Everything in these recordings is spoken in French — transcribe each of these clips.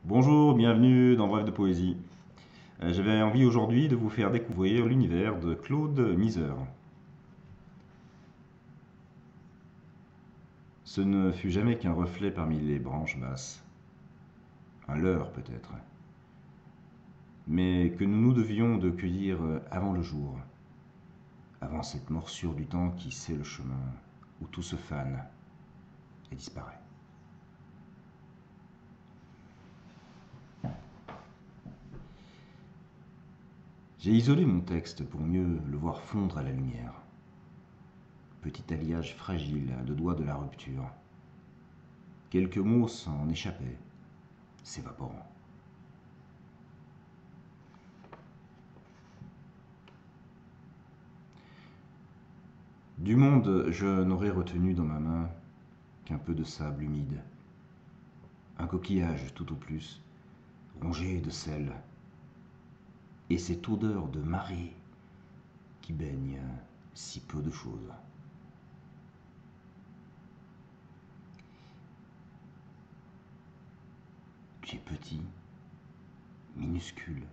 Bonjour, bienvenue dans Bref de Poésie. J'avais envie aujourd'hui de vous faire découvrir l'univers de Claude Miseur. Ce ne fut jamais qu'un reflet parmi les branches basses, un leurre peut-être, mais que nous nous devions de cueillir avant le jour, avant cette morsure du temps qui sait le chemin où tout se fane et disparaît. J'ai isolé mon texte pour mieux le voir fondre à la lumière. Petit alliage fragile à deux doigts de la rupture. Quelques mots s'en échappaient, s'évaporant. Du monde, je n'aurais retenu dans ma main qu'un peu de sable humide, un coquillage tout au plus, rongé de sel, et cette odeur de marée qui baigne si peu de choses. Tu es petit, minuscule,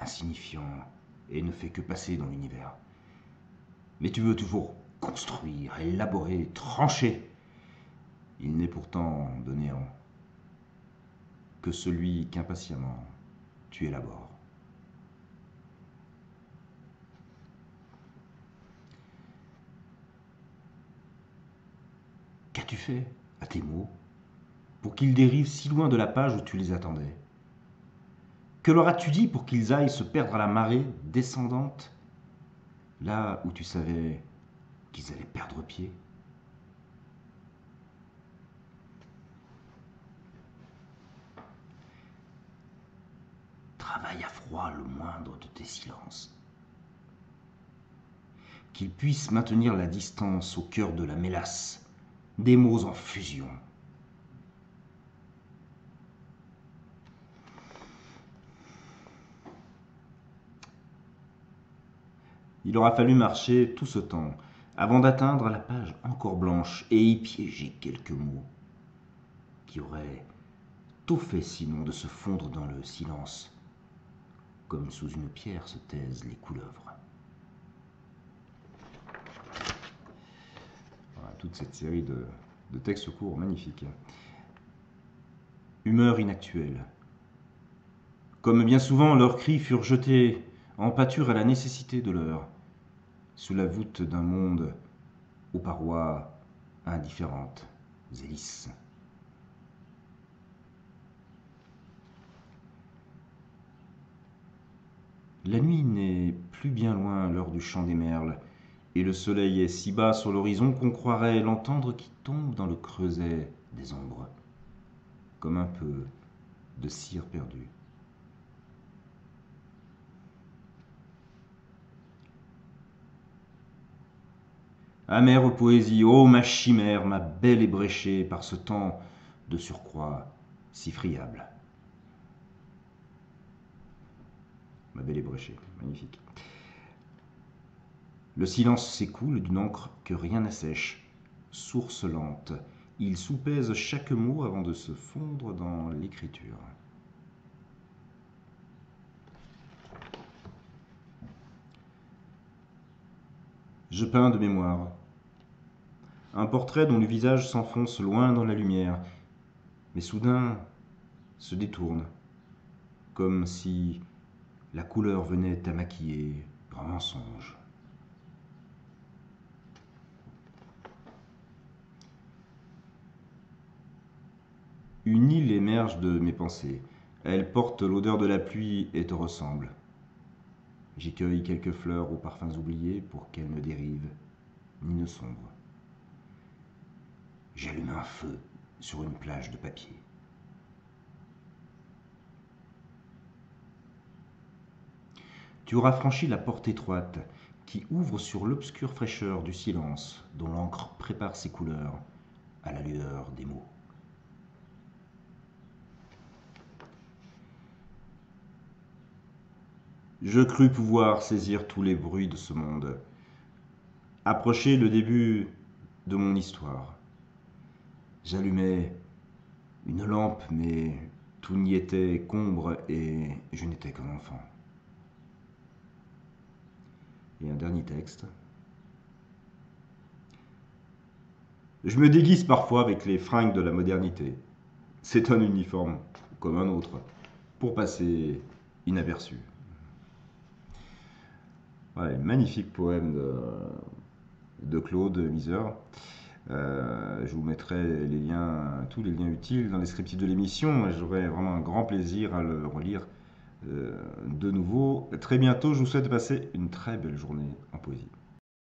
insignifiant, et ne fais que passer dans l'univers. Mais tu veux toujours construire, élaborer, trancher. Il n'est pourtant de néant que celui qu'impatiemment tu élabores. Qu'as-tu fait à tes mots pour qu'ils dérivent si loin de la page où tu les attendais? Que leur as-tu dit pour qu'ils aillent se perdre à la marée descendante, là où tu savais qu'ils allaient perdre pied? Travaille à froid le moindre de tes silences. Qu'ils puissent maintenir la distance au cœur de la mélasse, des mots en fusion. Il aura fallu marcher tout ce temps avant d'atteindre la page encore blanche et y piéger quelques mots qui auraient tout fait sinon de se fondre dans le silence, comme sous une pierre se taisent les couleuvres. Voilà, toute cette série de textes courts magnifiques. Humeur inactuelle. Comme bien souvent, leurs cris furent jetés en pâture à la nécessité de l'heure, sous la voûte d'un monde aux parois indifférentes et lisses. La nuit n'est plus bien loin à l'heure du chant des merles, et le soleil est si bas sur l'horizon qu'on croirait l'entendre qui tombe dans le creuset des ombres, comme un peu de cire perdue. Amère poésie, ô ma chimère, ma belle ébréchée par ce temps de surcroît si friable. Ma belle ébréchée, magnifique. Le silence s'écoule d'une encre que rien n'assèche, source lente. Il soupèse chaque mot avant de se fondre dans l'écriture. Je peins de mémoire un portrait dont le visage s'enfonce loin dans la lumière, mais soudain se détourne, comme si la couleur venait à maquiller un mensonge. Une île émerge de mes pensées. Elle porte l'odeur de la pluie et te ressemble. J'y cueille quelques fleurs aux parfums oubliés pour qu'elles ne dérivent ni ne sombrent. J'allume un feu sur une plage de papier. Tu auras franchi la porte étroite qui ouvre sur l'obscure fraîcheur du silence dont l'encre prépare ses couleurs à la lueur des mots. Je crus pouvoir saisir tous les bruits de ce monde, approcher le début de mon histoire. J'allumai une lampe, mais Tout n'y était qu'ombre et je n'étais qu'un enfant. Et un dernier texte. Je me déguise parfois avec les fringues de la modernité. C'est un uniforme, comme un autre, pour passer inaperçu. Voilà, magnifique poème de Claude Miseur. Je vous mettrai les liens, tous les liens utiles dans le descriptif de l'émission. J'aurai vraiment un grand plaisir à le relire de nouveau très bientôt. Je vous souhaite de passer une très belle journée en poésie.